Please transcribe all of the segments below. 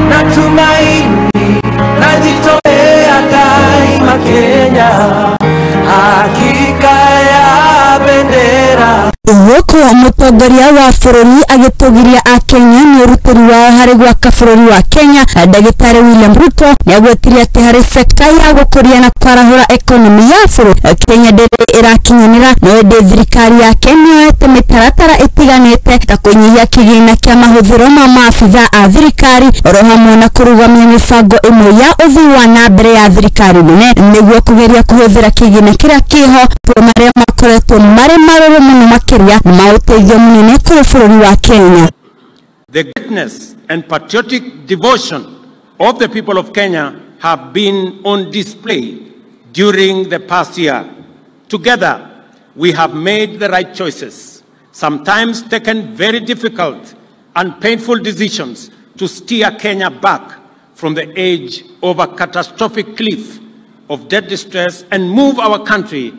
natumaini najitolea daima Kenya, hakika ya bendera. Yuko Mutongoria wa Bururi agitugiria a Kenya ni urutiri wa hari gwaka bururi wa Kenya. Dagitari Ruto niagwetirie ati hari sekta ya gukuria na Kuarahura economy ya bururi Kenya ndiri irakinyanira no ndi thirikari yake Niyoetwo mitaratara itiganite ta kunyihia kigina kia mahuthiro ma maafitha a thirikari oro hamwe na kurugamia mibango imwe ya uthii wa na mbere ya thirikari nene niguo kugeria kuhuthira kigina kiria kiho maria makoretwo mari maruru muno makiria mauteithio munene kuri bururi wa Kenya. The greatness and patriotic devotion of the people of Kenya have been on display during the past year. Together, we have made the right choices, sometimes taken very difficult and painful decisions to steer Kenya back from the edge of a catastrophic cliff of debt distress and move our country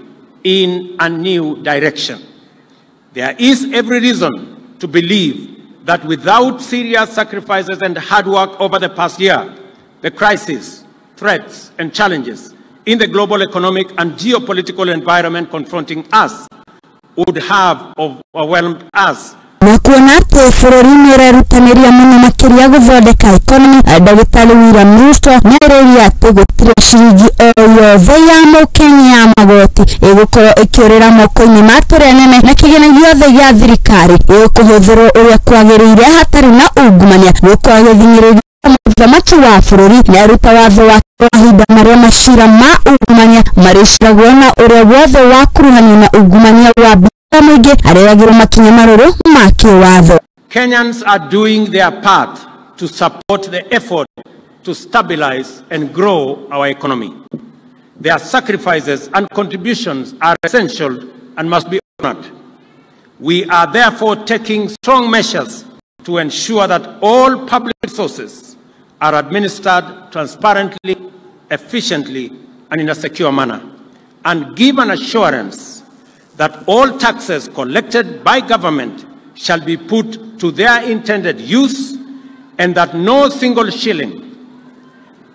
in a new direction. There is every reason to believe that without serious sacrifices and hard work over the past year, the crises, threats, and challenges in the global economic and geopolitical environment confronting us would have overwhelmed us. Na kuona ati bururi ni urerutaniria muno makiria guthondeka economy, Dagitari Ruto niariria ati gutire Cirigi o yothe ya Mukenya ya magoti igukorwo ikiurira moko-ini ma turia nene na kigina giothe gia thirikari igukuhuthirwo uria kwagiriire hatari na ungumania gukorwo githinyiriria muthamaki wa bururi niaruta watho wa kahinda maria macira ma ungumania mariciragwo na uria wothe wa kuruhania na ungumania wa Maingi arewagirwo Makinya maruru ma kiwatho. Kenyans are doing their part to support the effort to stabilize and grow our economy. Their sacrifices and contributions are essential and must be honored. We are therefore taking strong measures to ensure that all public resources are administered transparently, efficiently, and in a secure manner, and give an assurance that all taxes collected by government shall be put to their intended use, and that no single shilling,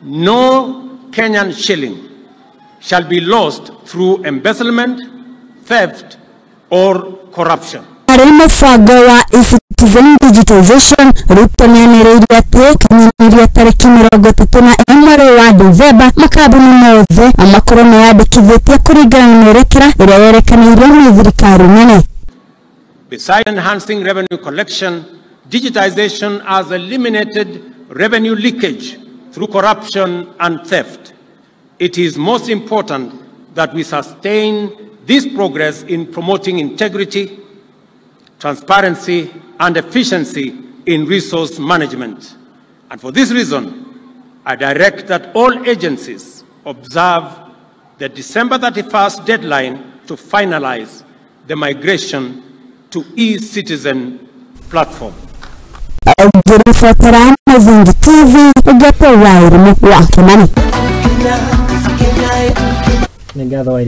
no Kenyan shilling, shall be lost through embezzlement, theft, or corruption. Mufango wa citizen digitization Ruto nianireirie ati kinyanĩria tarĩki 31 wa Disemba makambuni mothe amakorwo meyandĩkithĩtie kũringana na mĩerekera ĩrĩa yerekanĩirio nĩ thirikari nene. Besides enhancing revenue collection, digitization has eliminated revenue leakage through corruption and theft. It is most important that we sustain this progress in promoting integrity, transparency, and efficiency in resource management. And for this reason, I direct that all agencies observe the December 31st deadline to finalize the migration to e-citizen platform. Ningado